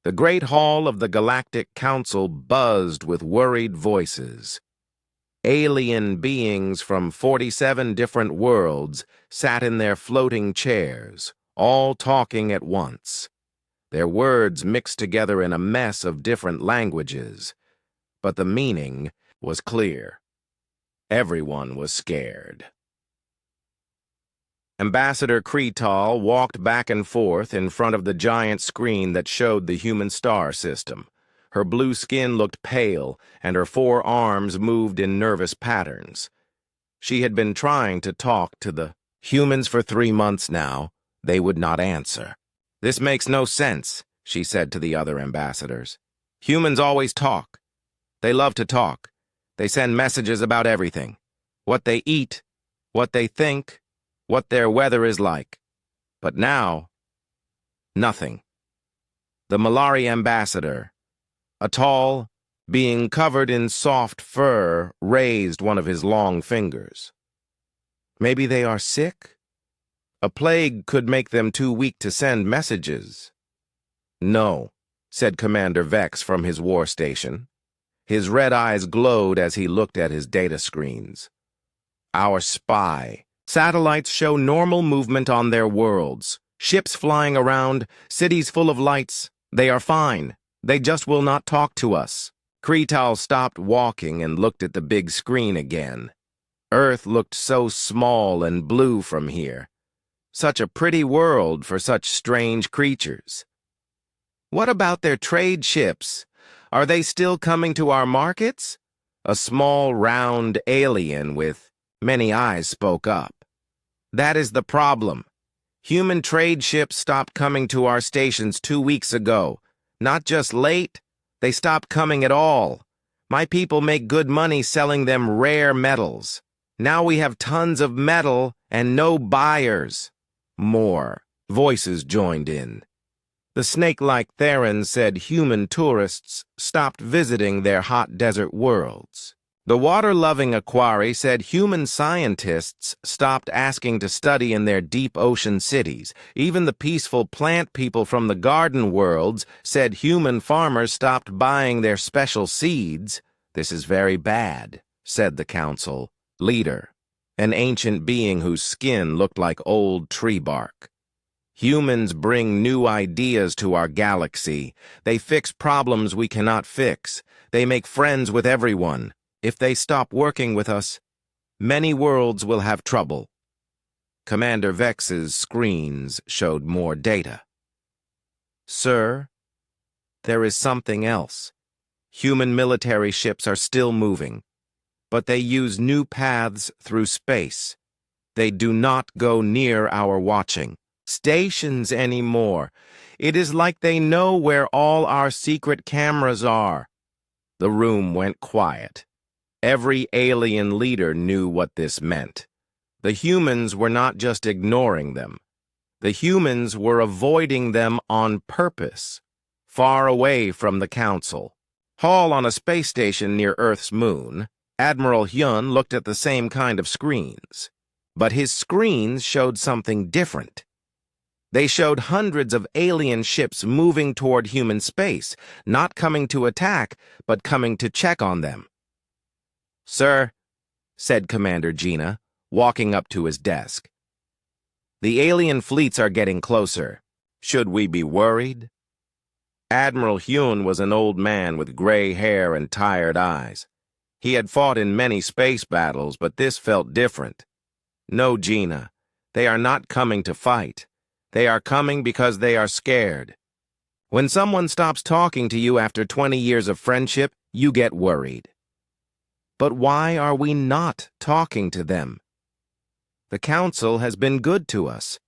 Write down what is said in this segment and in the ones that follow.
The great hall of the Galactic Council buzzed with worried voices. Alien beings from 47 different worlds sat in their floating chairs, all talking at once. Their words mixed together in a mess of different languages, but the meaning was clear. Everyone was scared. Ambassador Kretal walked back and forth in front of the giant screen that showed the human star system. Her blue skin looked pale, and her 4 arms moved in nervous patterns. She had been trying to talk to the humans for 3 months now. They would not answer. "This makes no sense," she said to the other ambassadors. "Humans always talk. They love to talk. They send messages about everything. What they eat, what they think, what their weather is like. But now, nothing." The Malari ambassador, a tall being covered in soft fur, raised one of his long fingers. "Maybe they are sick? A plague could make them too weak to send messages." "No," said Commander Vex from his war station. His red eyes glowed as he looked at his data screens. "Our spy. Satellites show normal movement on their worlds. Ships flying around, cities full of lights. They are fine. They just will not talk to us." Kretal stopped walking and looked at the big screen again. Earth looked so small and blue from here. Such a pretty world for such strange creatures. "What about their trade ships? Are they still coming to our markets?" A small, round alien with many eyes spoke up. "That is the problem. Human trade ships stopped coming to our stations 2 weeks ago. Not just late, they stopped coming at all. My people make good money selling them rare metals. Now we have tons of metal and no buyers." More voices joined in. The snake-like Theron said human tourists stopped visiting their hot desert worlds. The water-loving Aquari said human scientists stopped asking to study in their deep ocean cities. Even the peaceful plant people from the garden worlds said human farmers stopped buying their special seeds. "This is very bad," said the council leader, an ancient being whose skin looked like old tree bark. "Humans bring new ideas to our galaxy. They fix problems we cannot fix. They make friends with everyone. If they stop working with us, many worlds will have trouble." Commander Vex's screens showed more data. "Sir, there is something else. Human military ships are still moving, but they use new paths through space. They do not go near our watching stations anymore. It is like they know where all our secret cameras are." The room went quiet. Every alien leader knew what this meant. The humans were not just ignoring them. The humans were avoiding them on purpose, far away from the council. Hall on a space station near Earth's moon, Admiral Hyun looked at the same kind of screens. But his screens showed something different. They showed hundreds of alien ships moving toward human space, not coming to attack, but coming to check on them. "Sir," said Commander Gina, walking up to his desk. "The alien fleets are getting closer. Should we be worried?" Admiral Hyun was an old man with gray hair and tired eyes. He had fought in many space battles, but this felt different. "No, Gina, they are not coming to fight. They are coming because they are scared. When someone stops talking to you after 20 years of friendship, you get worried." "But why are we not talking to them? The Council has been good to us.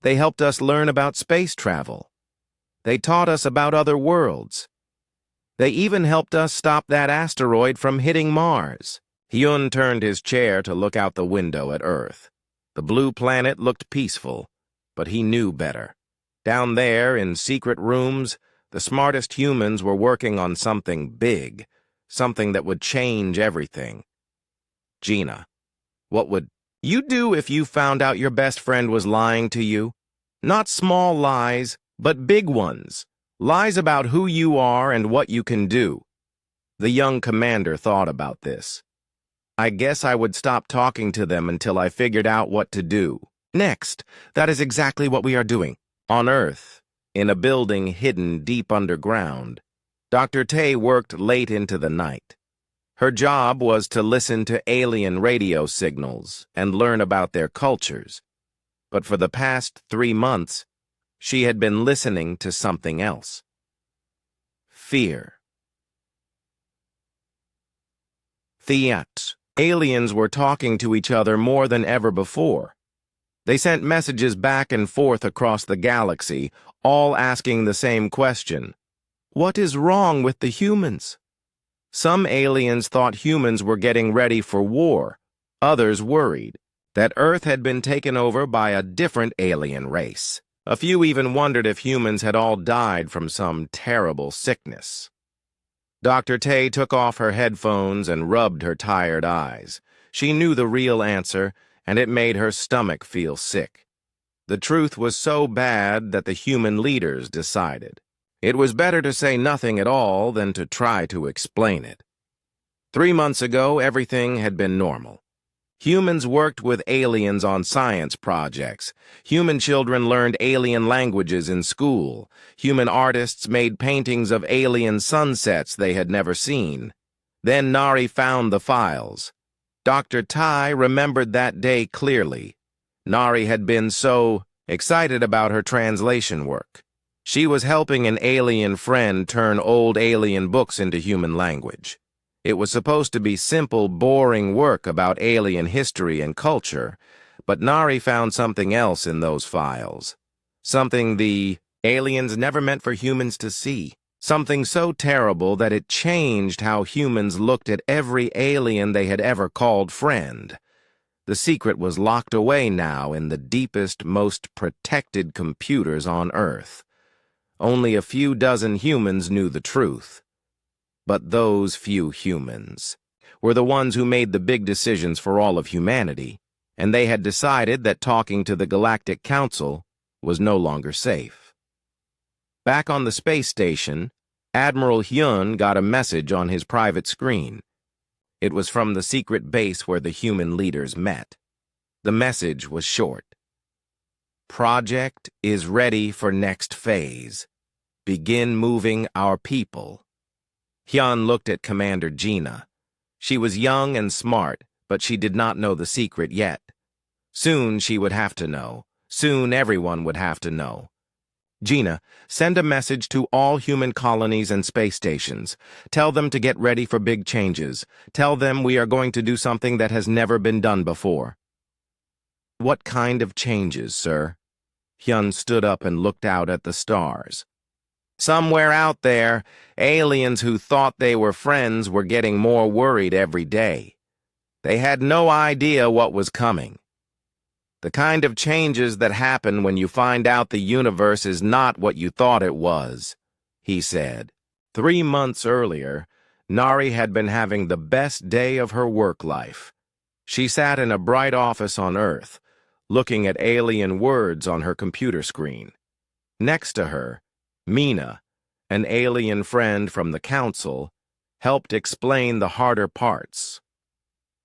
They helped us learn about space travel. They taught us about other worlds. They even helped us stop that asteroid from hitting Mars." Hyun turned his chair to look out the window at Earth. The blue planet looked peaceful, but he knew better. Down there, in secret rooms, the smartest humans were working on something big, something that would change everything. "Gina, what would you do if you found out your best friend was lying to you? Not small lies, but big ones. Lies about who you are and what you can do. The young commander thought about this. I guess I would stop talking to them until I figured out what to do. Next, that is exactly what we are doing. On Earth, in a building hidden deep underground, Dr. Tay worked late into the night. Her job was to listen to alien radio signals and learn about their cultures. But for the past 3 months, she had been listening to something else. Fear. Theat. Aliens were talking to each other more than ever before. They sent messages back and forth across the galaxy, all asking the same question. What is wrong with the humans? Some aliens thought humans were getting ready for war. Others worried that Earth had been taken over by a different alien race. A few even wondered if humans had all died from some terrible sickness. Dr. Tay took off her headphones and rubbed her tired eyes. She knew the real answer, and it made her stomach feel sick. The truth was so bad that the human leaders decided. It was better to say nothing at all than to try to explain it. 3 months ago, everything had been normal. Humans worked with aliens on science projects. Human children learned alien languages in school. Human artists made paintings of alien sunsets they had never seen. Then Nari found the files. Dr. Tai remembered that day clearly. Nari had been so excited about her translation work. She was helping an alien friend turn old alien books into human language. It was supposed to be simple, boring work about alien history and culture, but Nari found something else in those files. Something the aliens never meant for humans to see. Something so terrible that it changed how humans looked at every alien they had ever called friend. The secret was locked away now in the deepest, most protected computers on Earth. Only a few dozen humans knew the truth. But those few humans were the ones who made the big decisions for all of humanity, and they had decided that talking to the Galactic Council was no longer safe. Back on the space station, Admiral Hyun got a message on his private screen. It was from the secret base where the human leaders met. The message was short. Project is ready for next phase. Begin moving our people. Hyun looked at Commander Gina. She was young and smart, but she did not know the secret yet. Soon she would have to know. Soon everyone would have to know. Gina, send a message to all human colonies and space stations. Tell them to get ready for big changes. Tell them we are going to do something that has never been done before. What kind of changes, sir? Hyun stood up and looked out at the stars. Somewhere out there, aliens who thought they were friends were getting more worried every day. They had no idea what was coming. The kind of changes that happen when you find out the universe is not what you thought it was, he said. 3 months earlier, Nari had been having the best day of her work life. She sat in a bright office on Earth, looking at alien words on her computer screen. Next to her, Mina, an alien friend from the council, helped explain the harder parts.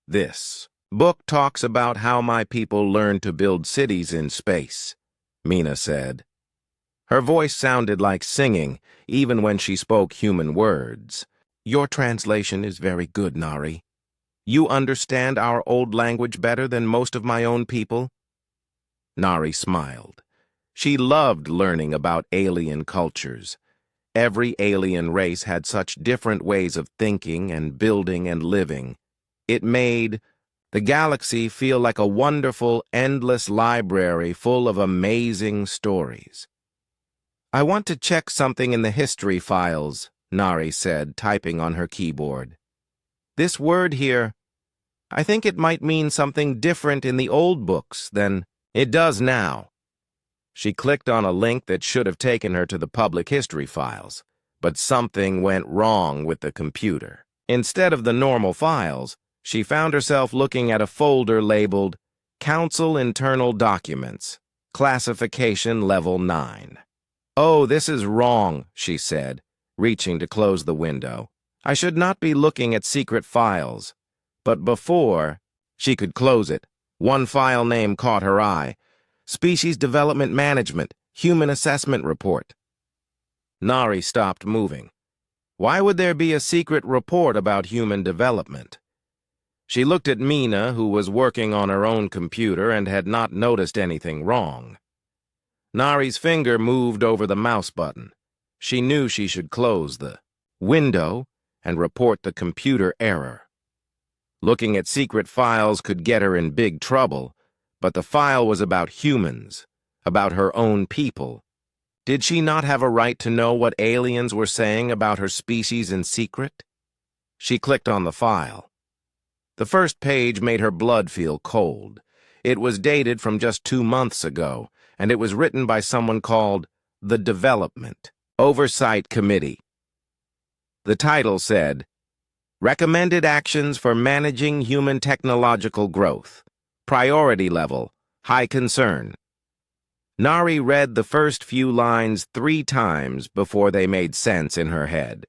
This book talks about how my people learned to build cities in space, Mina said. Her voice sounded like singing, even when she spoke human words. Your translation is very good, Nari. You understand our old language better than most of my own people? Nari smiled. She loved learning about alien cultures. Every alien race had such different ways of thinking and building and living. It made the galaxy feel like a wonderful, endless library full of amazing stories. I want to check something in the history files, Nari said, typing on her keyboard. This word here, I think it might mean something different in the old books than it does now. She clicked on a link that should have taken her to the public history files, but something went wrong with the computer. Instead of the normal files, she found herself looking at a folder labeled Council Internal Documents, Classification Level 9. "Oh, this is wrong," she said, reaching to close the window. "I should not be looking at secret files." But before she could close it, one file name caught her eye. Species Development Management, Human Assessment Report. Nari stopped moving. Why would there be a secret report about human development? She looked at Mina, who was working on her own computer and had not noticed anything wrong. Nari's finger moved over the mouse button. She knew she should close the window and report the computer error. Looking at secret files could get her in big trouble, but the file was about humans, about her own people. Did she not have a right to know what aliens were saying about her species in secret? She clicked on the file. The first page made her blood feel cold. It was dated from just 2 months ago, and it was written by someone called the Development Oversight Committee. The title said, "Recommended Actions for Managing Human Technological Growth. Priority Level, High Concern." Nari read the first few lines 3 times before they made sense in her head.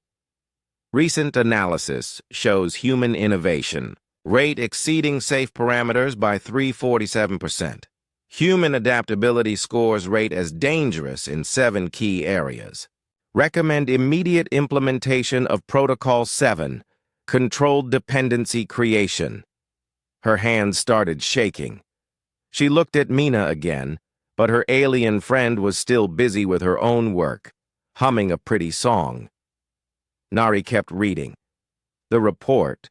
Recent analysis shows human innovation, rate exceeding safe parameters by 347%. Human adaptability scores rate as dangerous in 7 key areas. Recommend immediate implementation of Protocol 7, Controlled Dependency Creation. Her hands started shaking. She looked at Mina again, but her alien friend was still busy with her own work, humming a pretty song. Nari kept reading. The report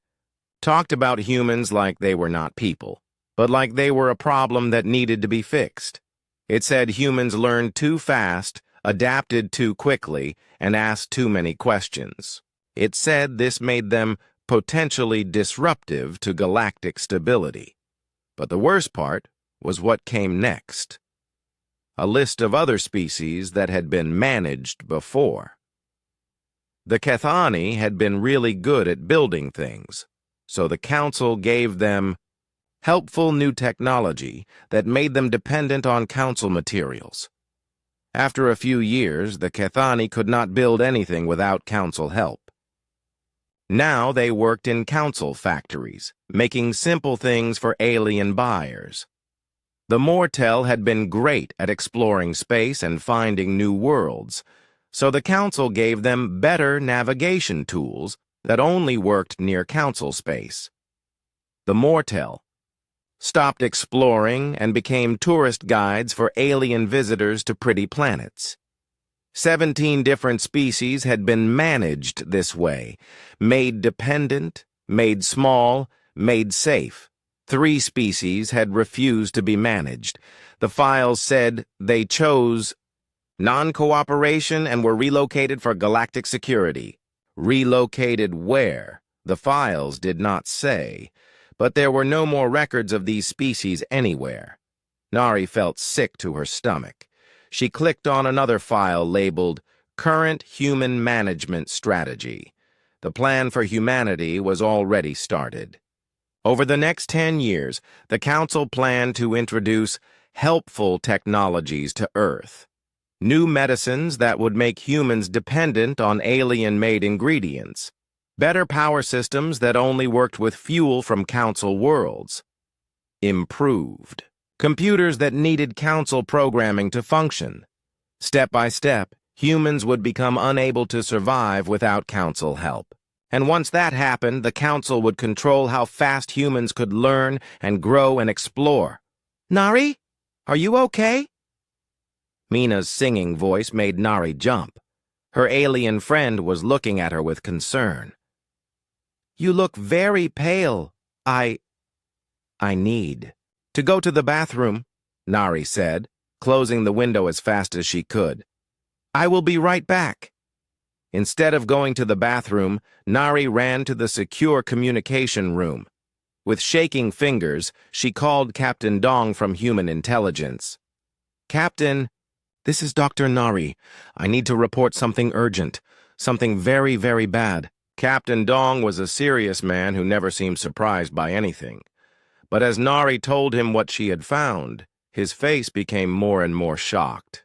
talked about humans like they were not people, but like they were a problem that needed to be fixed. It said humans learned too fast, adapted too quickly, and asked too many questions. It said this made them potentially disruptive to galactic stability. But the worst part was what came next. A list of other species that had been managed before. The Kethani had been really good at building things, so the Council gave them helpful new technology that made them dependent on Council materials. After a few years, the Kethani could not build anything without Council help. Now they worked in Council factories, making simple things for alien buyers. The Mortel had been great at exploring space and finding new worlds, so the Council gave them better navigation tools that only worked near Council space. The Mortel stopped exploring and became tourist guides for alien visitors to pretty planets. 17 different species had been managed this way, made dependent, made small, made safe. 3 species had refused to be managed. The files said they chose non-cooperation and were relocated for galactic security. Relocated where? The files did not say, but there were no more records of these species anywhere. Nari felt sick to her stomach. She clicked on another file labeled Current Human Management Strategy. The plan for humanity was already started. Over the next 10 years, the Council planned to introduce helpful technologies to Earth. New medicines that would make humans dependent on alien-made ingredients. Better power systems that only worked with fuel from Council worlds. Improved. Computers that needed Council programming to function. Step by step, humans would become unable to survive without Council help. And once that happened, the Council would control how fast humans could learn and grow and explore. "Nari, are you okay?" Mina's singing voice made Nari jump. Her alien friend was looking at her with concern. "You look very pale. I need to go to the bathroom," Nari said, closing the window as fast as she could. "I will be right back." Instead of going to the bathroom, Nari ran to the secure communication room. With shaking fingers, she called Captain Dong from Human Intelligence. "Captain, this is Dr. Nari. I need to report something urgent, something very, very bad." Captain Dong was a serious man who never seemed surprised by anything. But as Nari told him what she had found, his face became more and more shocked.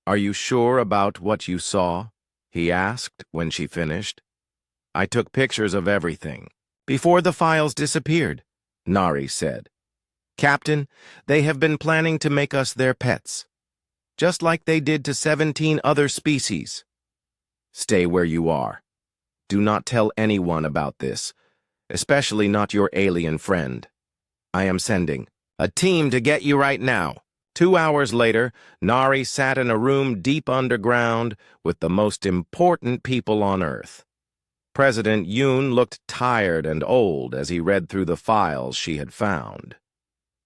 "Are you sure about what you saw?" he asked when she finished. "I took pictures of everything." "Before the files disappeared," Nari said. "Captain, they have been planning to make us their pets, just like they did to 17 other species." "Stay where you are. Do not tell anyone about this, especially not your alien friend. I am sending a team to get you right now." 2 hours later, Nari sat in a room deep underground with the most important people on Earth. President Yoon looked tired and old as he read through the files she had found.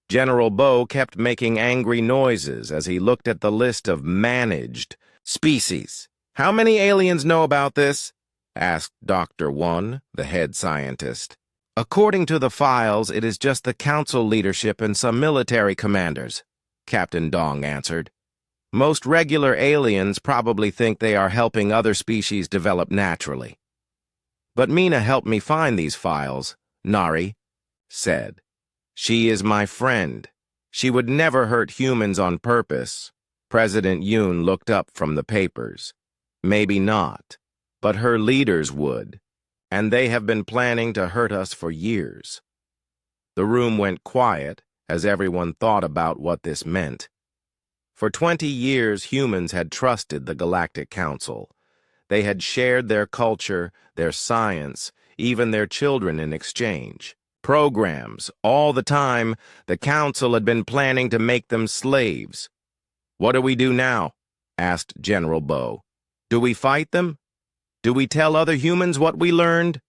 General Bo kept making angry noises as he looked at the list of managed species. "How many aliens know about this?" asked Dr. One, the head scientist. "According to the files, it is just the council leadership and some military commanders," Captain Dong answered. "Most regular aliens probably think they are helping other species develop naturally." "But Mina helped me find these files," Nari said. "She is my friend. She would never hurt humans on purpose." President Yoon looked up from the papers. "Maybe not, but her leaders would, and they have been planning to hurt us for years." The room went quiet as everyone thought about what this meant. For 20 years, humans had trusted the Galactic Council. They had shared their culture, their science, even their children in exchange. Programs, all the time, the Council had been planning to make them slaves. "What do we do now?" asked General Bo. "Do we fight them? Do we tell other humans what we learned?"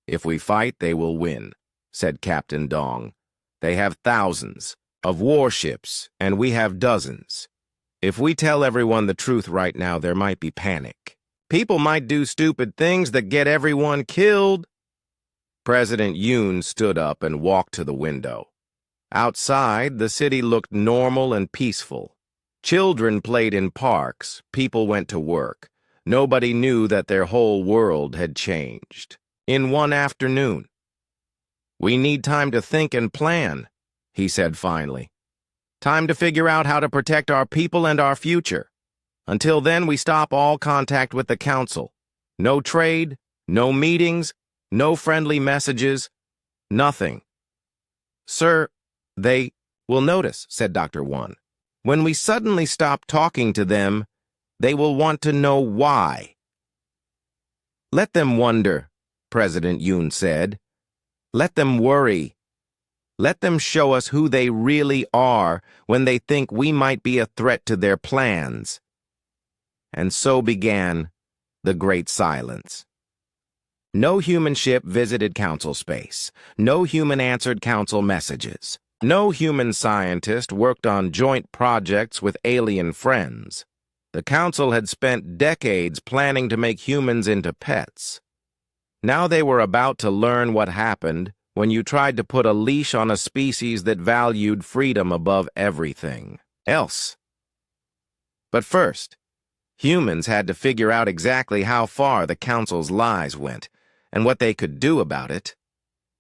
"If we fight, they will win," said Captain Dong. "They have thousands of warships, and we have dozens. If we tell everyone the truth right now, there might be panic. People might do stupid things that get everyone killed." President Yoon stood up and walked to the window. Outside, the city looked normal and peaceful. Children played in parks, people went to work. Nobody knew that their whole world had changed in one afternoon. "We need time to think and plan," he said finally. "Time to figure out how to protect our people and our future. Until then, we stop all contact with the Council. No trade, no meetings, no friendly messages, nothing." "Sir, they will notice," said Dr. One. "When we suddenly stop talking to them, they will want to know why." "Let them wonder," President Yoon said. "Let them worry. Let them show us who they really are when they think we might be a threat to their plans." And so began the Great Silence. No human ship visited Council space. No human answered Council messages. No human scientist worked on joint projects with alien friends. The Council had spent decades planning to make humans into pets. Now they were about to learn what happened when you tried to put a leash on a species that valued freedom above everything else. But first, humans had to figure out exactly how far the Council's lies went and what they could do about it.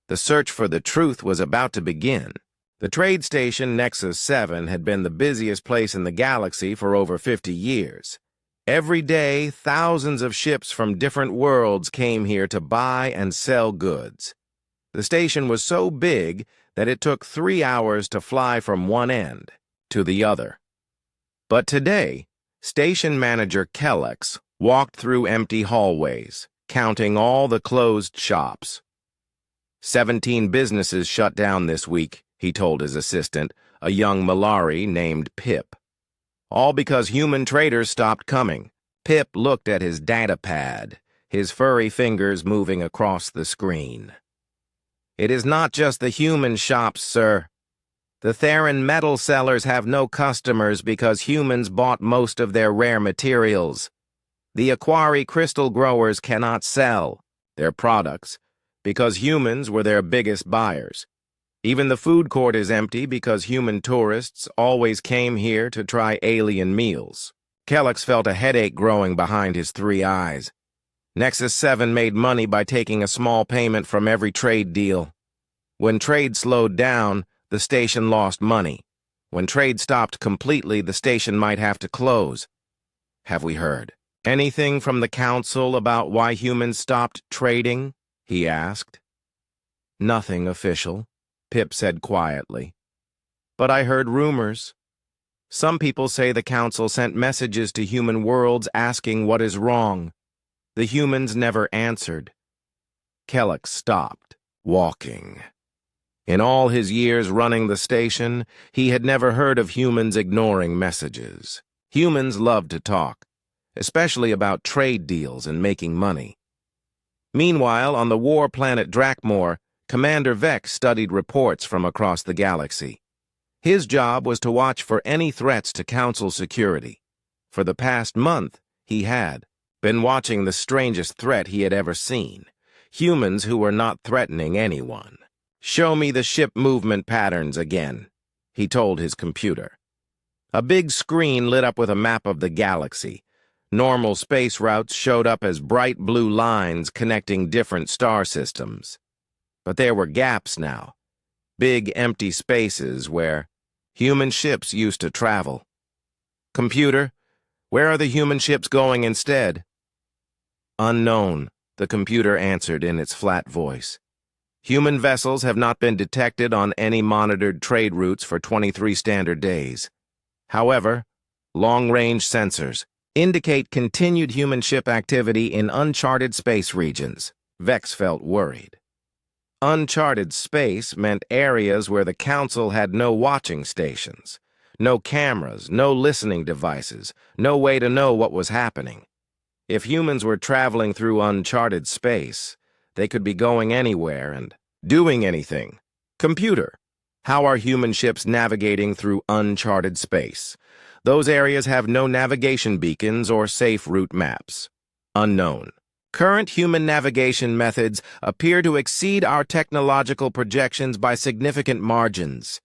The search for the truth was about to begin. The trade station Nexus 7 had been the busiest place in the galaxy for over 50 years. Every day, thousands of ships from different worlds came here to buy and sell goods. The station was so big that it took 3 hours to fly from one end to the other. But today, station manager Kellex walked through empty hallways, counting all the closed shops. 17 businesses shut down this week, he told his assistant, a young Malari named Pip. All because human traders stopped coming. Pip looked at his data pad, his furry fingers moving across the screen. "It is not just the human shops, sir. The Theran metal sellers have no customers because humans bought most of their rare materials. The Aquari crystal growers cannot sell their products because humans were their biggest buyers. Even the food court is empty because human tourists always came here to try alien meals." Kellex felt a headache growing behind his 3 eyes. Nexus 7 made money by taking a small payment from every trade deal. When trade slowed down, the station lost money. When trade stopped completely, the station might have to close. Have we heard anything from the council about why humans stopped trading? He asked. Nothing official, Pip said quietly. But I heard rumors. Some people say the council sent messages to human worlds asking what is wrong. The humans never answered. Kellock stopped, walking. In all his years running the station, he had never heard of humans ignoring messages. Humans loved to talk, especially about trade deals and making money. Meanwhile, on the war planet Drakmor, Commander Vex studied reports from across the galaxy. His job was to watch for any threats to Council security. For the past month, he had been watching the strangest threat he had ever seen. Humans who were not threatening anyone. Show me the ship movement patterns again, he told his computer. A big screen lit up with a map of the galaxy. Normal space routes showed up as bright blue lines connecting different star systems. But there were gaps now. Big empty spaces where human ships used to travel. Computer, where are the human ships going instead? Unknown, the computer answered in its flat voice. Human vessels have not been detected on any monitored trade routes for 23 standard days. However, long-range sensors indicate continued human ship activity in uncharted space regions. Vex felt worried. Uncharted space meant areas where the Council had no watching stations, no cameras, no listening devices, no way to know what was happening. If humans were traveling through uncharted space, they could be going anywhere and doing anything. Computer, how are human ships navigating through uncharted space? Those areas have no navigation beacons or safe route maps. Unknown. Current human navigation methods appear to exceed our technological projections by significant margins.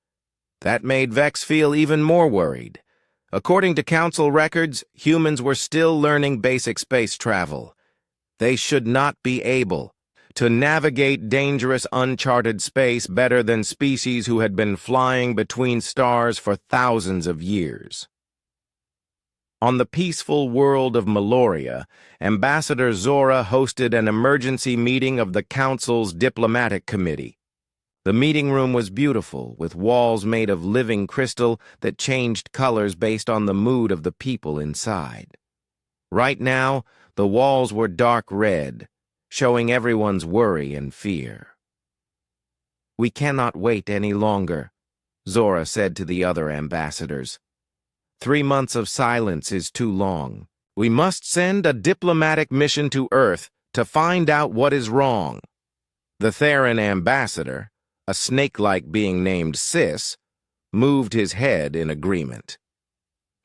That made Vex feel even more worried. According to Council records, humans were still learning basic space travel. They should not be able to navigate dangerous uncharted space better than species who had been flying between stars for thousands of years. On the peaceful world of Meloria, Ambassador Zora hosted an emergency meeting of the Council's Diplomatic Committee. The meeting room was beautiful, with walls made of living crystal that changed colors based on the mood of the people inside. Right now, the walls were dark red, showing everyone's worry and fear. We cannot wait any longer, Zora said to the other ambassadors. 3 months of silence is too long. We must send a diplomatic mission to Earth to find out what is wrong. The Theran ambassador, a snake-like being named Sis, moved his head in agreement.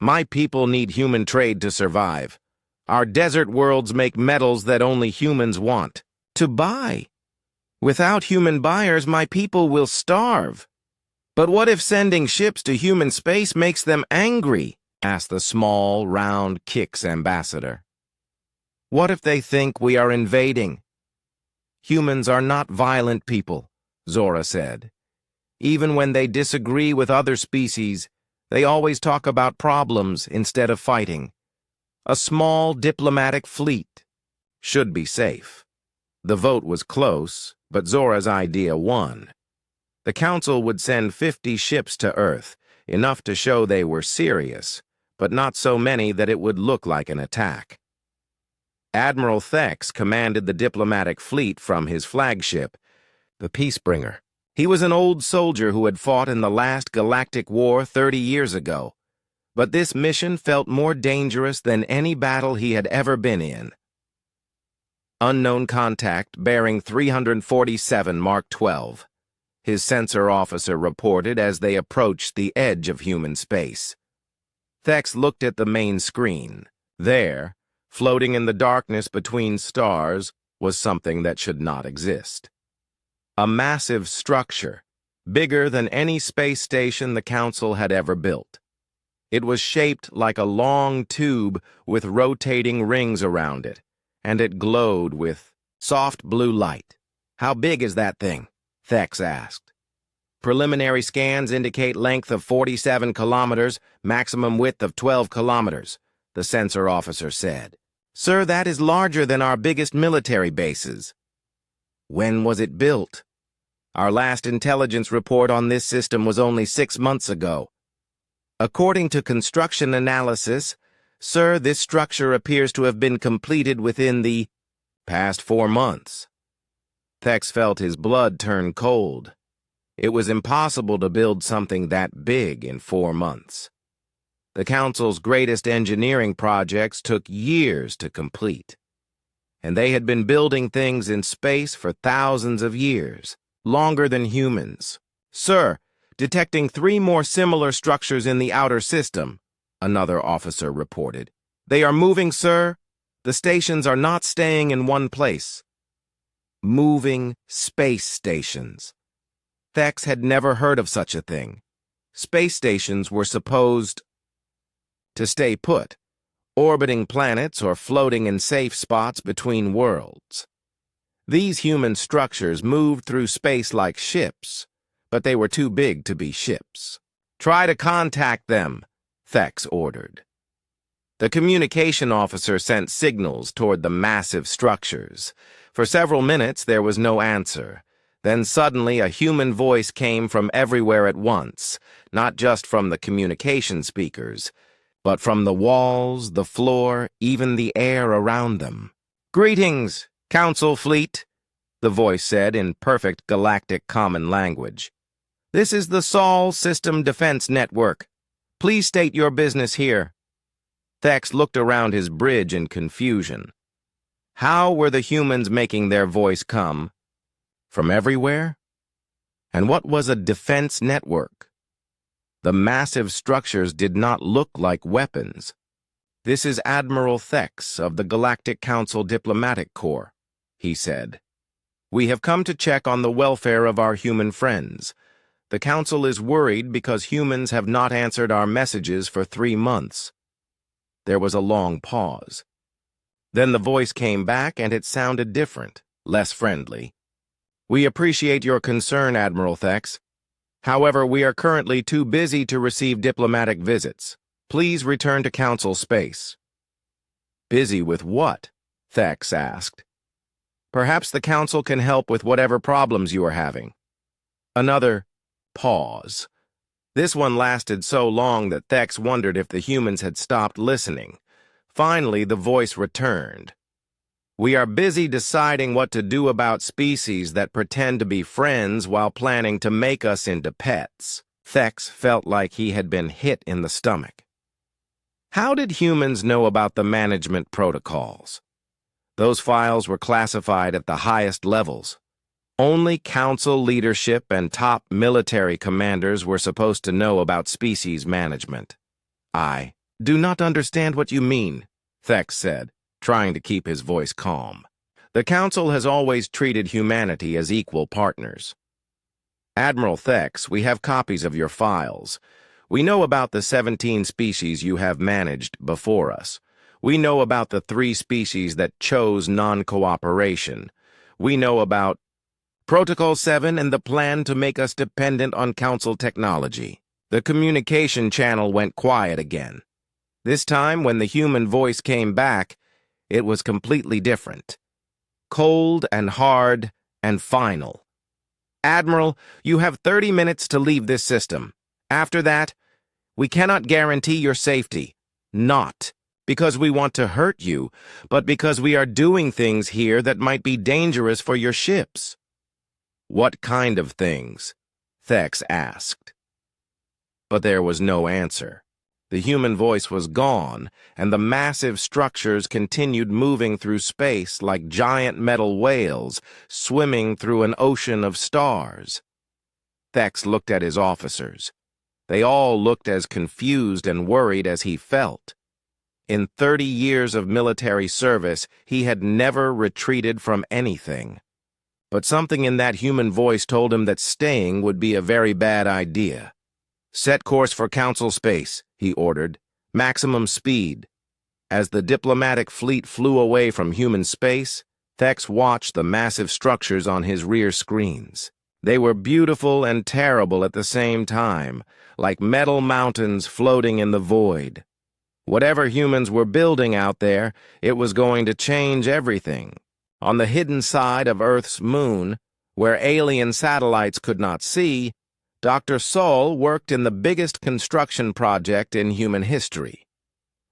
My people need human trade to survive. Our desert worlds make metals that only humans want to buy. Without human buyers, my people will starve. But what if sending ships to human space makes them angry? Asked the small, round Kix ambassador. What if they think we are invading? Humans are not violent people, Zora said. Even when they disagree with other species, they always talk about problems instead of fighting. A small diplomatic fleet should be safe. The vote was close, but Zora's idea won. The Council would send 50 ships to Earth, enough to show they were serious, but not so many that it would look like an attack. Admiral Thex commanded the diplomatic fleet from his flagship, the Peacebringer. He was an old soldier who had fought in the last Galactic War 30 years ago, but this mission felt more dangerous than any battle he had ever been in. Unknown contact bearing 347 Mark 12. His sensor officer reported as they approached the edge of human space. Thex looked at the main screen. There, floating in the darkness between stars, was something that should not exist. A massive structure, bigger than any space station the Council had ever built. It was shaped like a long tube with rotating rings around it, and it glowed with soft blue light. How big is that thing? Thex asked. Preliminary scans indicate length of 47 kilometers, maximum width of 12 kilometers. the sensor officer said. Sir, that is larger than our biggest military bases. When was it built? Our last intelligence report on this system was only 6 months ago. According to construction analysis, sir, this structure appears to have been completed within the past 4 months. Thex felt his blood turn cold. It was impossible to build something that big in 4 months. The Council's greatest engineering projects took years to complete. And they had been building things in space for thousands of years, longer than humans. Sir, detecting 3 more similar structures in the outer system, another officer reported. They are moving, sir. The stations are not staying in one place. Moving space stations. Thex had never heard of such a thing. Space stations were supposed to stay put, orbiting planets or floating in safe spots between worlds. These human structures moved through space like ships, but they were too big to be ships. Try to contact them, Thex ordered. The communication officer sent signals toward the massive structures. For several minutes, there was no answer. Then suddenly a human voice came from everywhere at once, not just from the communication speakers, but from the walls, the floor, even the air around them. Greetings, Council Fleet, the voice said in perfect galactic common language. This is the Sol System Defense Network. Please state your business here. Thex looked around his bridge in confusion. How were the humans making their voice come? From everywhere? And what was a defense network? The massive structures did not look like weapons. This is Admiral Thex of the Galactic Council Diplomatic Corps, he said. We have come to check on the welfare of our human friends. The Council is worried because humans have not answered our messages for 3 months. There was a long pause. Then the voice came back and it sounded different, less friendly. We appreciate your concern, Admiral Thex. However, we are currently too busy to receive diplomatic visits. Please return to Council space. Busy with what? Thex asked. Perhaps the Council can help with whatever problems you are having. Another pause. This one lasted so long that Thex wondered if the humans had stopped listening. Finally, the voice returned. We are busy deciding what to do about species that pretend to be friends while planning to make us into pets. Thex felt like he had been hit in the stomach. How did humans know about the management protocols? Those files were classified at the highest levels. Only Council leadership and top military commanders were supposed to know about species management. I do not understand what you mean, Thex said, trying to keep his voice calm. The Council has always treated humanity as equal partners. Admiral Thex, we have copies of your files. We know about the 17 species you have managed before us. We know about the 3 species that chose non-cooperation. We know about Protocol 7 and the plan to make us dependent on Council technology. The communication channel went quiet again. This time, when the human voice came back, it was completely different. Cold and hard and final. Admiral, you have 30 minutes to leave this system. After that, we cannot guarantee your safety. Not because we want to hurt you, but because we are doing things here that might be dangerous for your ships. What kind of things? Thex asked. But there was no answer. The human voice was gone, and the massive structures continued moving through space like giant metal whales swimming through an ocean of stars. Thex looked at his officers. They all looked as confused and worried as he felt. In 30 years of military service, he had never retreated from anything. But something in that human voice told him that staying would be a very bad idea. Set course for Council space, he ordered. Maximum speed. As the diplomatic fleet flew away from human space, Thex watched the massive structures on his rear screens. They were beautiful and terrible at the same time, like metal mountains floating in the void. Whatever humans were building out there, it was going to change everything. On the hidden side of Earth's moon, where alien satellites could not see, Dr. Sol worked in the biggest construction project in human history.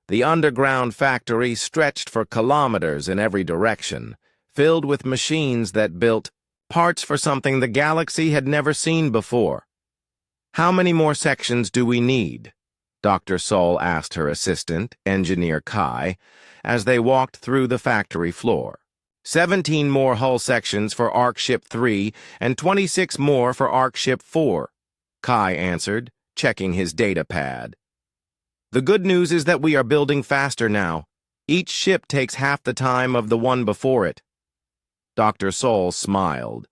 The underground factory stretched for kilometers in every direction, filled with machines that built parts for something the galaxy had never seen before. "How many more sections do we need?" Dr. Sol asked her assistant, Engineer Kai, as they walked through the factory floor. 17 more hull sections for Arc Ship 3 and 26 more for Arc Ship 4, Kai answered, checking his data pad. "The good news is that we are building faster now. Each ship takes half the time of the one before it." Dr. Sol smiled.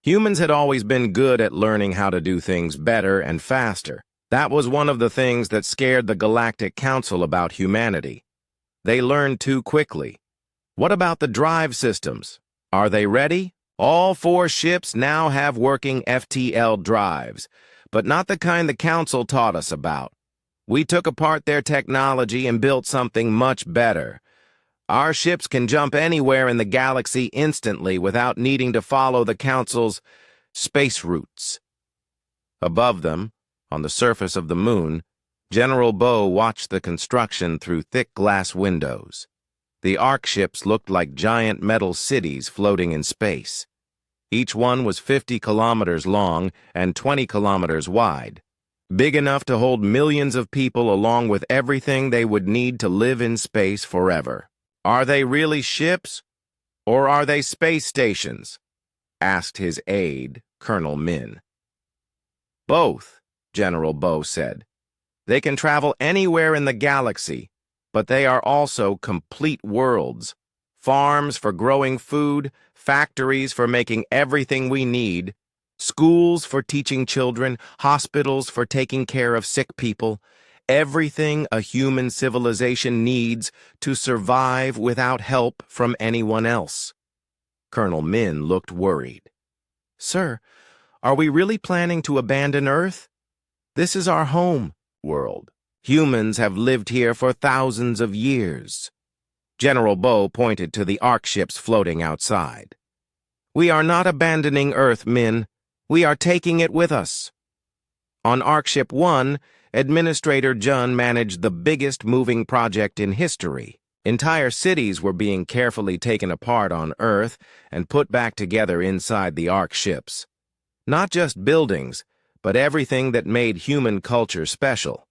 Humans had always been good at learning how to do things better and faster. That was one of the things that scared the Galactic Council about humanity. They learned too quickly. "What about the drive systems? Are they ready?" "All 4 ships now have working FTL drives, but not the kind the Council taught us about. We took apart their technology and built something much better. Our ships can jump anywhere in the galaxy instantly without needing to follow the Council's space routes." Above them, on the surface of the moon, General Bo watched the construction through thick glass windows. The Arc ships looked like giant metal cities floating in space. Each one was 50 kilometers long and 20 kilometers wide, big enough to hold millions of people along with everything they would need to live in space forever. "Are they really ships, or are they space stations?" asked his aide, Colonel Min. "Both," General Bo said. "They can travel anywhere in the galaxy, but they are also complete worlds. Farms for growing food, factories for making everything we need, schools for teaching children, hospitals for taking care of sick people, everything a human civilization needs to survive without help from anyone else." Colonel Min looked worried. "Sir, are we really planning to abandon Earth? This is our home world. Humans have lived here for thousands of years." General Bo pointed to the Arc ships floating outside. "We are not abandoning Earth, Min. We are taking it with us." On Arc Ship 1, Administrator Jun managed the biggest moving project in history. Entire cities were being carefully taken apart on Earth and put back together inside the Arc ships. Not just buildings, but everything that made human culture special.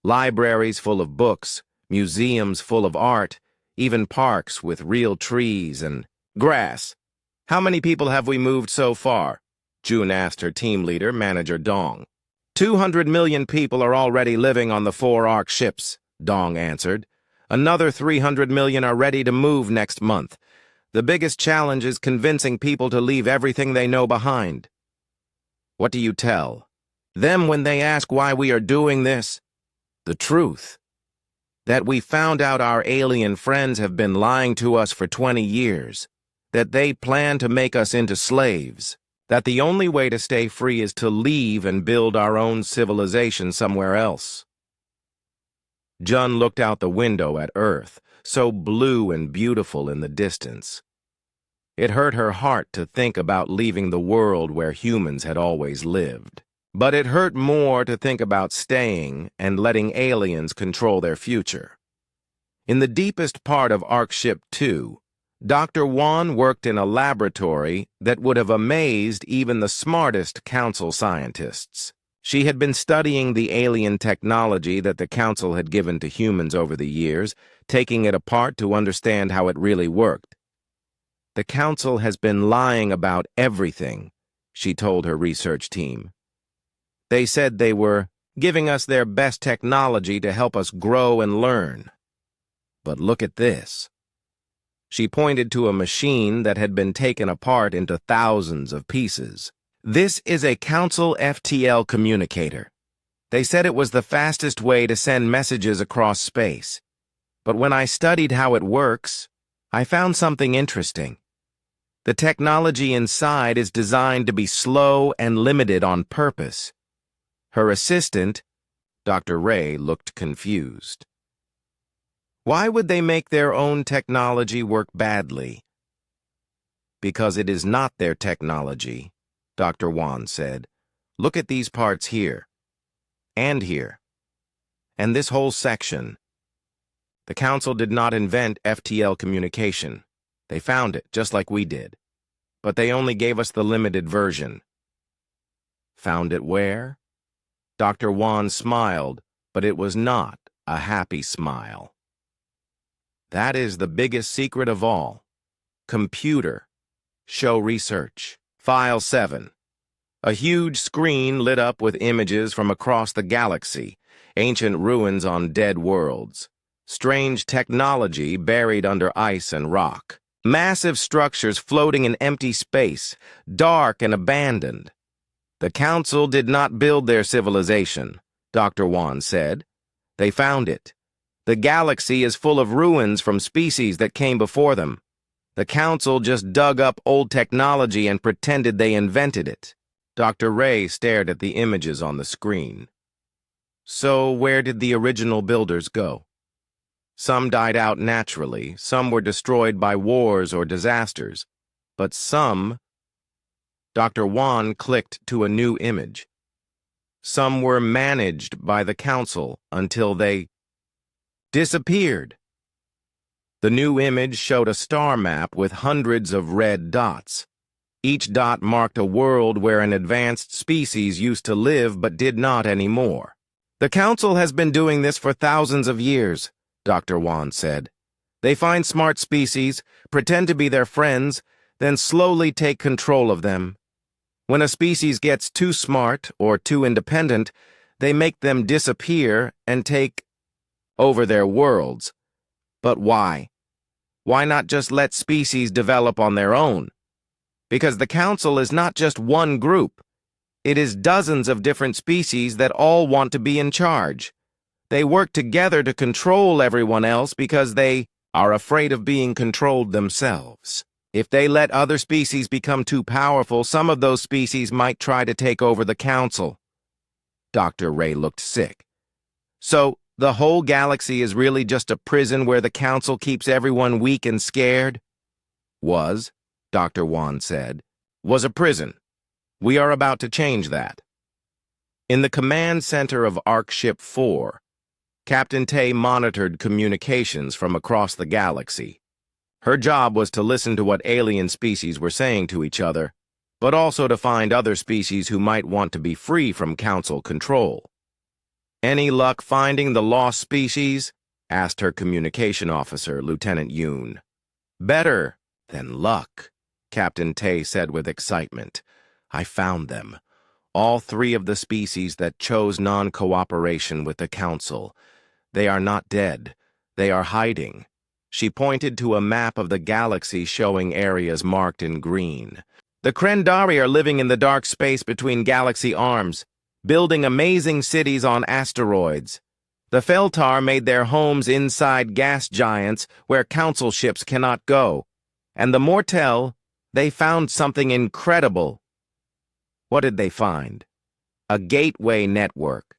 Libraries full of books, museums full of art, even parks with real trees and grass. "How many people have we moved so far?" June asked her team leader, Manager Dong. 200 million people are already living on the 4 Arc ships, Dong answered. "Another 300 million are ready to move next month. The biggest challenge is convincing people to leave everything they know behind." "What do you tell them when they ask why we are doing this?" "The truth. That we found out our alien friends have been lying to us for 20 years. That they plan to make us into slaves. That the only way to stay free is to leave and build our own civilization somewhere else." Jun looked out the window at Earth, so blue and beautiful in the distance. It hurt her heart to think about leaving the world where humans had always lived. But it hurt more to think about staying and letting aliens control their future. In the deepest part of Arc Ship 2, Dr. Wan worked in a laboratory that would have amazed even the smartest Council scientists. She had been studying the alien technology that the Council had given to humans over the years, taking it apart to understand how it really worked. "The Council has been lying about everything," she told her research team. "They said they were giving us their best technology to help us grow and learn. But look at this." She pointed to a machine that had been taken apart into thousands of pieces. "This is a Council FTL communicator. They said it was the fastest way to send messages across space. But when I studied how it works, I found something interesting. The technology inside is designed to be slow and limited on purpose." Her assistant, Dr. Ray, looked confused. Why would they make their own technology work badly? Because it is not their technology, Dr. Wan said. Look at these parts here. And here. And this whole section. The Council did not invent FTL communication. They found it, just like we did. But they only gave us the limited version. Found it where? Dr. Wan smiled, but it was not a happy smile. That is the biggest secret of all. Computer. Show research. File 7. A huge screen lit up with images from across the galaxy, ancient ruins on dead worlds, strange technology buried under ice and rock, massive structures floating in empty space, dark and abandoned. The Council did not build their civilization, Dr. Wan said. They found it. The galaxy is full of ruins from species that came before them. The Council just dug up old technology and pretended they invented it. Dr. Ray stared at the images on the screen. So where did the original builders go? Some died out naturally, some were destroyed by wars or disasters, but some... Dr. Wan clicked to a new image. Some were managed by the Council until they disappeared. The new image showed a star map with hundreds of red dots. Each dot marked a world where an advanced species used to live but did not anymore. The Council has been doing this for thousands of years, Dr. Wan said. They find smart species, pretend to be their friends, then slowly take control of them. When a species gets too smart or too independent, they make them disappear and take over their worlds. But why? Why not just let species develop on their own? Because the Council is not just one group. It is dozens of different species that all want to be in charge. They work together to control everyone else because they are afraid of being controlled themselves. If they let other species become too powerful, some of those species might try to take over the Council. Dr. Ray looked sick. So, the whole galaxy is really just a prison where the Council keeps everyone weak and scared? Was, Dr. Wan said, was a prison. We are about to change that. In the command center of Arc Ship 4, Captain Tay monitored communications from across the galaxy. Her job was to listen to what alien species were saying to each other, but also to find other species who might want to be free from Council control. Any luck finding the lost species? Asked her communication officer, Lieutenant Yoon. Better than luck, Captain Tay said with excitement. I found them. All 3 of the species that chose non-cooperation with the Council. They are not dead. They are hiding. She pointed to a map of the galaxy showing areas marked in green. The Krendari are living in the dark space between galaxy arms, building amazing cities on asteroids. The Feltar made their homes inside gas giants where Council ships cannot go. And the Mortel, they found something incredible. What did they find? A gateway network.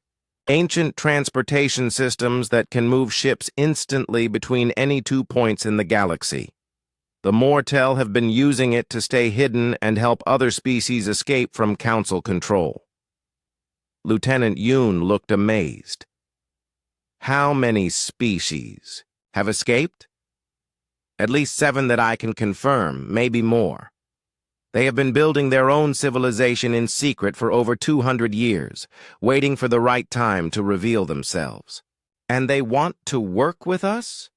Ancient transportation systems that can move ships instantly between any 2 points in the galaxy. The Mortel have been using it to stay hidden and help other species escape from Council control. Lieutenant Yoon looked amazed. How many species have escaped? At least 7 that I can confirm, maybe more. They have been building their own civilization in secret for over 200 years, waiting for the right time to reveal themselves. And they want to work with us?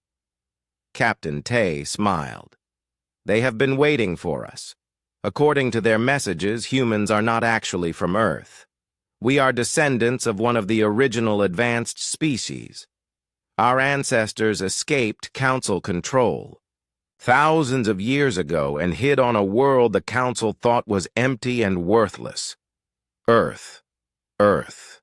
Captain Tay smiled. They have been waiting for us. According to their messages, humans are not actually from Earth. We are descendants of one of the original advanced species. Our ancestors escaped Council control thousands of years ago and hid on a world the Council thought was empty and worthless. Earth. Earth.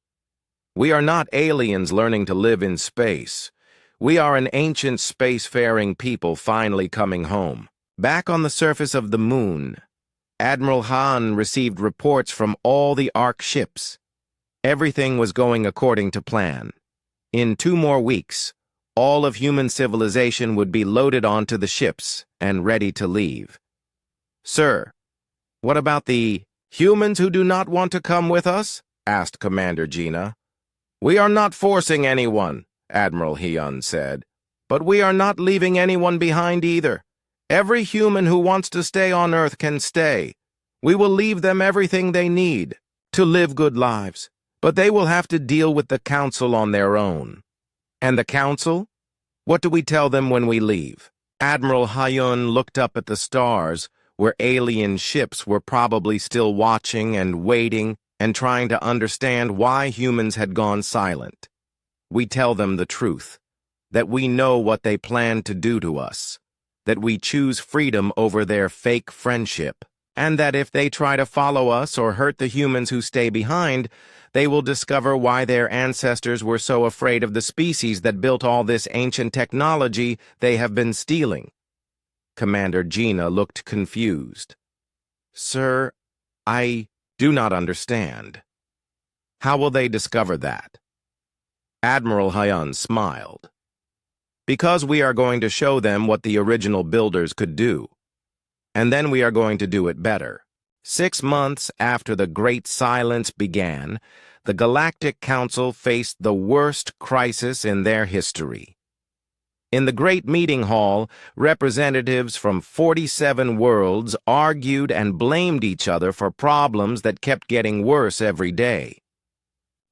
We are not aliens learning to live in space. We are an ancient spacefaring people finally coming home. Back on the surface of the moon, Admiral Han received reports from all the Ark ships. Everything was going according to plan. In 2 more weeks, all of human civilization would be loaded onto the ships and ready to leave. Sir, what about the humans who do not want to come with us? Asked Commander Gina. We are not forcing anyone, Admiral Hyun said. But we are not leaving anyone behind either. Every human who wants to stay on Earth can stay. We will leave them everything they need to live good lives, but they will have to deal with the Council on their own. And the Council? What do we tell them when we leave? Admiral Hyun looked up at the stars, where alien ships were probably still watching and waiting and trying to understand why humans had gone silent. We tell them the truth, that we know what they plan to do to us, that we choose freedom over their fake friendship, and that if they try to follow us or hurt the humans who stay behind, they will discover why their ancestors were so afraid of the species that built all this ancient technology they have been stealing. Commander Gina looked confused. Sir, I do not understand. How will they discover that? Admiral Hyun smiled. Because we are going to show them what the original builders could do. And then we are going to do it better. 6 months after the Great Silence began, the Galactic Council faced the worst crisis in their history. In the Great Meeting Hall, representatives from 47 worlds argued and blamed each other for problems that kept getting worse every day.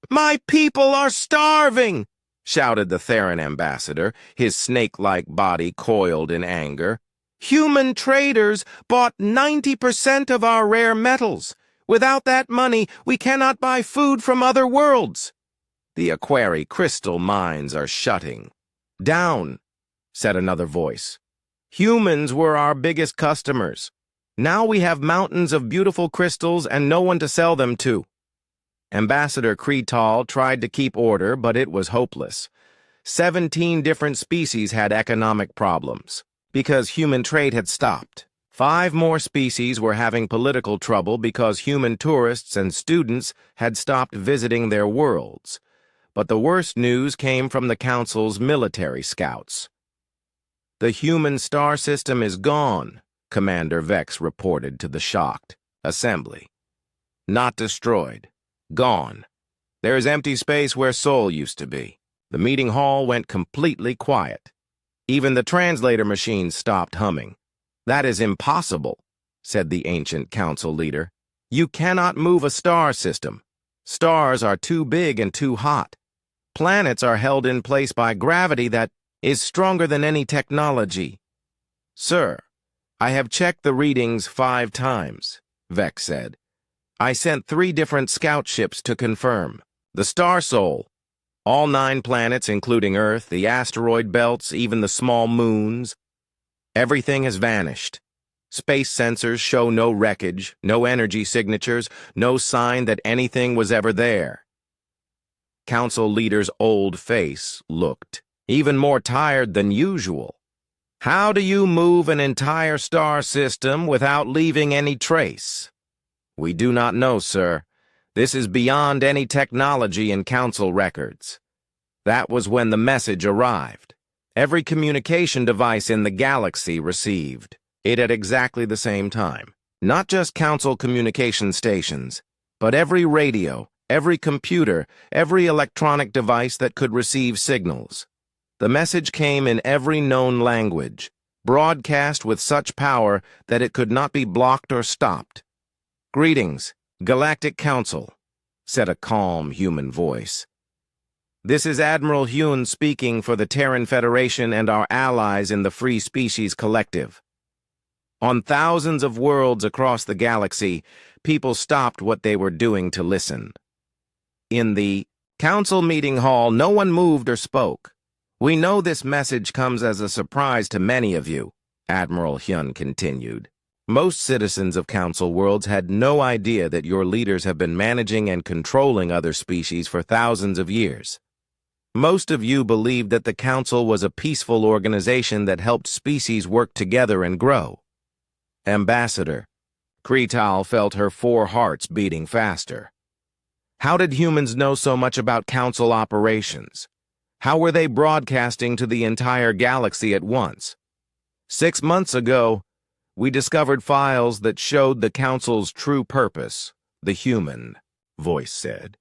My people are starving! Shouted the Theran ambassador, his snake-like body coiled in anger. Human traders bought 90% of our rare metals. Without that money, we cannot buy food from other worlds. The Aquari crystal mines are shutting. Down, said another voice. Humans were our biggest customers. Now we have mountains of beautiful crystals and no one to sell them to. Ambassador Kretal tried to keep order, but it was hopeless. 17 different species had economic problems, because human trade had stopped. 5 more species were having political trouble because human tourists and students had stopped visiting their worlds. But the worst news came from the Council's military scouts. The human star system is gone, Commander Vex reported to the shocked assembly. Not destroyed. Gone. There is empty space where Sol used to be. The meeting hall went completely quiet. Even the translator machines stopped humming. That is impossible, said the ancient council leader. You cannot move a star system. Stars are too big and too hot. Planets are held in place by gravity that is stronger than any technology. Sir, I have checked the readings 5 times, Vex said. I sent 3 different scout ships to confirm. The Star Soul, all 9 planets including Earth, the asteroid belts, even the small moons. Everything has vanished. Space sensors show no wreckage, no energy signatures, no sign that anything was ever there. Council leader's old face looked even more tired than usual. How do you move an entire star system without leaving any trace? We do not know, sir. This is beyond any technology in Council records. That was when the message arrived. Every communication device in the galaxy received it at exactly the same time. Not just Council communication stations, but every radio, every computer, every electronic device that could receive signals. The message came in every known language, broadcast with such power that it could not be blocked or stopped. Greetings, Galactic Council, said a calm human voice. This is Admiral Hyun speaking for the Terran Federation and our allies in the Free Species Collective. On thousands of worlds across the galaxy, people stopped what they were doing to listen. In the council meeting hall, no one moved or spoke. We know this message comes as a surprise to many of you, Admiral Hyun continued. Most citizens of Council worlds had no idea that your leaders have been managing and controlling other species for thousands of years. Most of you believed that the Council was a peaceful organization that helped species work together and grow. Ambassador, Kretal felt her 4 hearts beating faster. How did humans know so much about Council operations? How were they broadcasting to the entire galaxy at once? 6 months ago, we discovered files that showed the Council's true purpose, the human, voice said.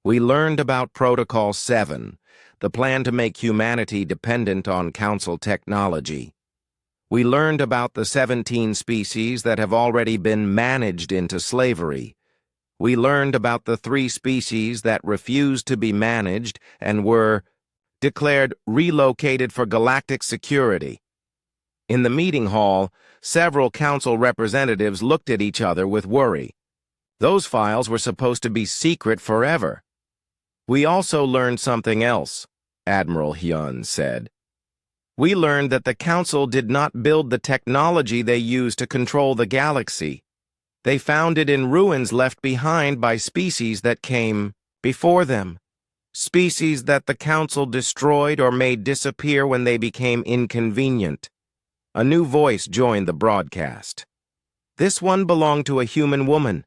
We learned about Protocol 7, the plan to make humanity dependent on Council technology. We learned about the 17 species that have already been managed into slavery. We learned about the 3 species that refused to be managed and were declared relocated for galactic security. In the meeting hall, several Council representatives looked at each other with worry. Those files were supposed to be secret forever. We also learned something else, Admiral Hyun said. We learned that the Council did not build the technology they used to control the galaxy. They found it in ruins left behind by species that came before them. Species that the Council destroyed or made disappear when they became inconvenient. A new voice joined the broadcast. This one belonged to a human woman.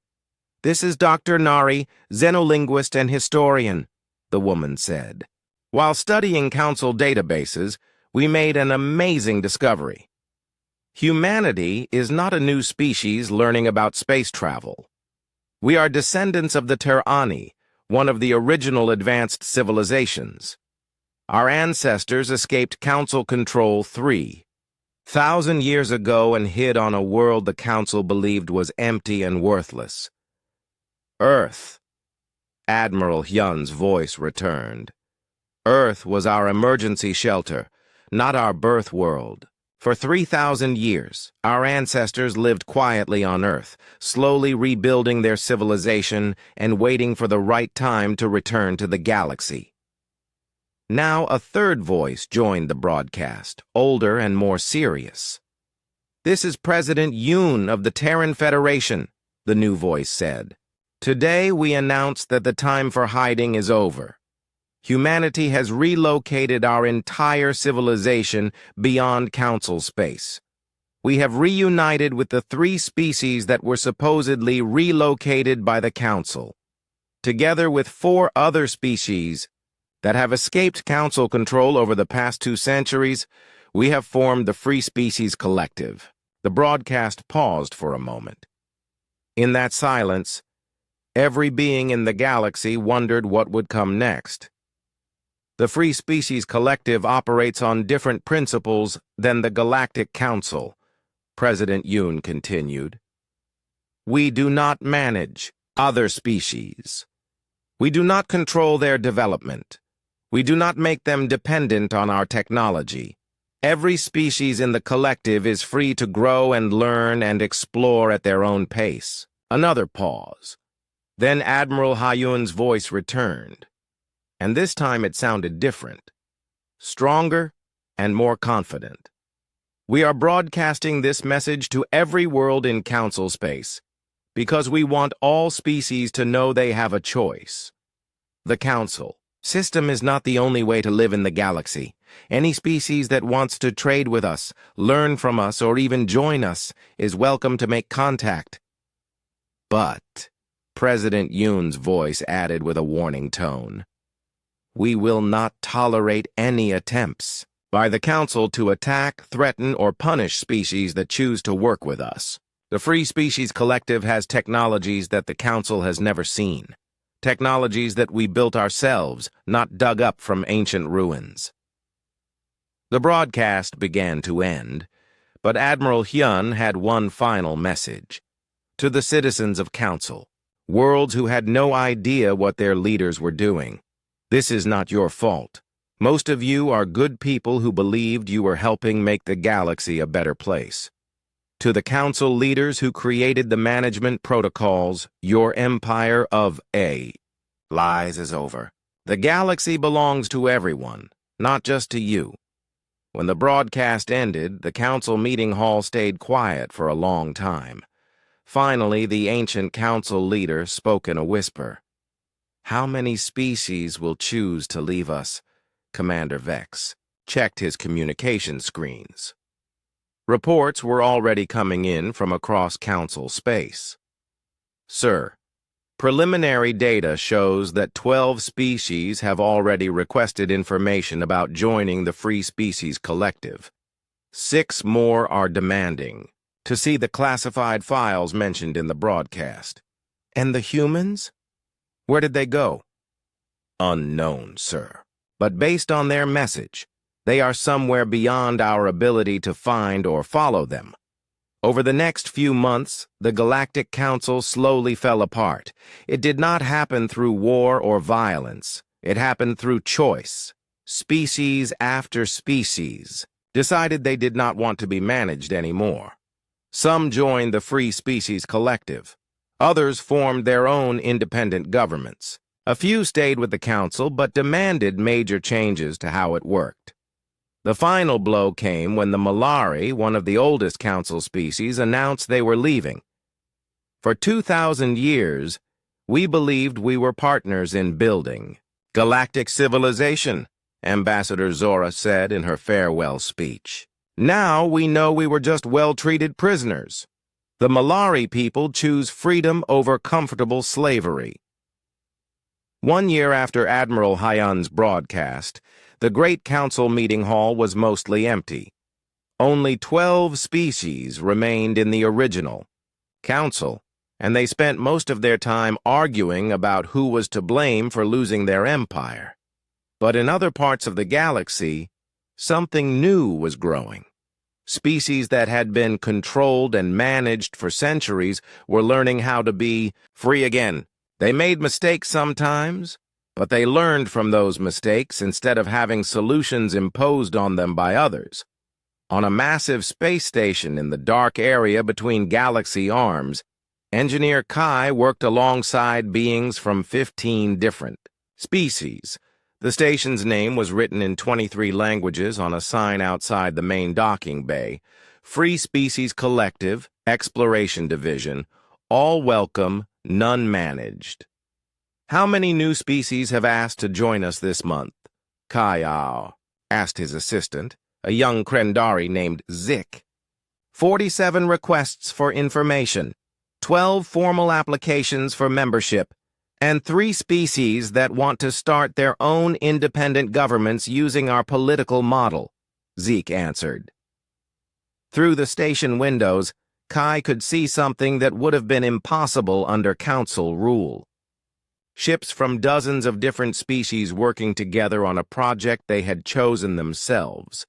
This is Dr. Nari, xenolinguist and historian, the woman said. While studying Council databases, we made an amazing discovery. Humanity is not a new species learning about space travel. We are descendants of the Ter'ani, one of the original advanced civilizations. Our ancestors escaped Council Control 3,000 years ago and hid on a world the Council believed was empty and worthless. Earth. Admiral Hyun's voice returned. Earth was our emergency shelter, not our birth world. For 3,000 years, our ancestors lived quietly on Earth, slowly rebuilding their civilization and waiting for the right time to return to the galaxy. Now a third voice joined the broadcast, older and more serious. This is President Yoon of the Terran Federation, the new voice said. Today we announce that the time for hiding is over. Humanity has relocated our entire civilization beyond Council space. We have reunited with the 3 species that were supposedly relocated by the Council, together with 4 other species that have escaped Council control over the past 2 centuries. We have formed the Free Species Collective. The broadcast paused for a moment. In that silence, every being in the galaxy wondered what would come next. The Free Species Collective operates on different principles than the Galactic Council, President Yoon continued. We do not manage other species. We do not control their development. We do not make them dependent on our technology. Every species in the collective is free to grow and learn and explore at their own pace. Another pause. Then Admiral Hyun's voice returned. And this time it sounded different, stronger and more confident. We are broadcasting this message to every world in Council space because we want all species to know they have a choice. The Council system is not the only way to live in the galaxy. Any species that wants to trade with us, learn from us, or even join us is welcome to make contact. But, President Yoon's voice added with a warning tone, we will not tolerate any attempts by the Council to attack, threaten, or punish species that choose to work with us. The Free Species Collective has technologies that the Council has never seen. Technologies that we built ourselves, not dug up from ancient ruins. The broadcast began to end, but Admiral Hyun had one final message. To the citizens of Council, worlds who had no idea what their leaders were doing. This is not your fault. Most of you are good people who believed you were helping make the galaxy a better place. To the Council leaders who created the management protocols, your empire of lies is over. The galaxy belongs to everyone, not just to you. When the broadcast ended, the Council meeting hall stayed quiet for a long time. Finally, the ancient Council leader spoke in a whisper. How many species will choose to leave us? Commander Vex checked his communication screens. Reports were already coming in from across Council space. Sir, Preliminary data shows that 12 species have already requested information about joining the Free Species Collective. 6 more are demanding to see the classified files mentioned in the broadcast. And the humans? Where did they go? Unknown, sir. But based on their message, they are somewhere beyond our ability to find or follow them. Over the next few months, the Galactic Council slowly fell apart. It did not happen through war or violence. It happened through choice. Species after species decided they did not want to be managed anymore. Some joined the Free Species Collective. Others formed their own independent governments. A few stayed with the Council but demanded major changes to how it worked. The final blow came when the Malari, one of the oldest Council species, announced they were leaving. For 2,000 years, we believed we were partners in building galactic civilization, Ambassador Zora said in her farewell speech. Now we know we were just well-treated prisoners. The Malari people choose freedom over comfortable slavery. 1 year after Admiral Hyun's broadcast, the Great Council meeting hall was mostly empty. Only 12 species remained in the original council, and they spent most of their time arguing about who was to blame for losing their empire. But in other parts of the galaxy, something new was growing. Species that had been controlled and managed for centuries were learning how to be free again. They made mistakes sometimes, but they learned from those mistakes instead of having solutions imposed on them by others. On a massive space station in the dark area between galaxy arms, Engineer Kai worked alongside beings from 15 different species. The station's name was written in 23 languages on a sign outside the main docking bay. Free Species Collective, Exploration Division, all welcome, none managed. How many new species have asked to join us this month? Kayao asked his assistant, a young Krendari named Zik. 47 requests for information, 12 formal applications for membership, and 3 species that want to start their own independent governments using our political model, Zeke answered. Through the station windows, Kai could see something that would have been impossible under Council rule. Ships from dozens of different species working together on a project they had chosen themselves,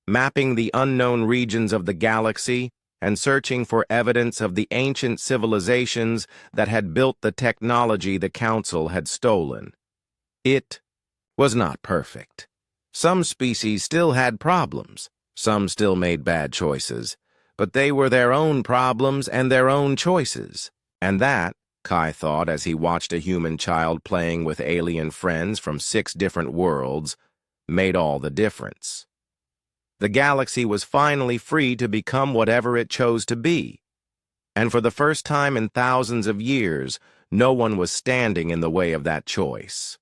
mapping the unknown regions of the galaxy and searching for evidence of the ancient civilizations that had built the technology the Council had stolen. It was not perfect. Some species still had problems, some still made bad choices, but they were their own problems and their own choices, and that, Kai thought as he watched a human child playing with alien friends from 6 different worlds, made all the difference. The galaxy was finally free to become whatever it chose to be, and for the first time in thousands of years, no one was standing in the way of that choice.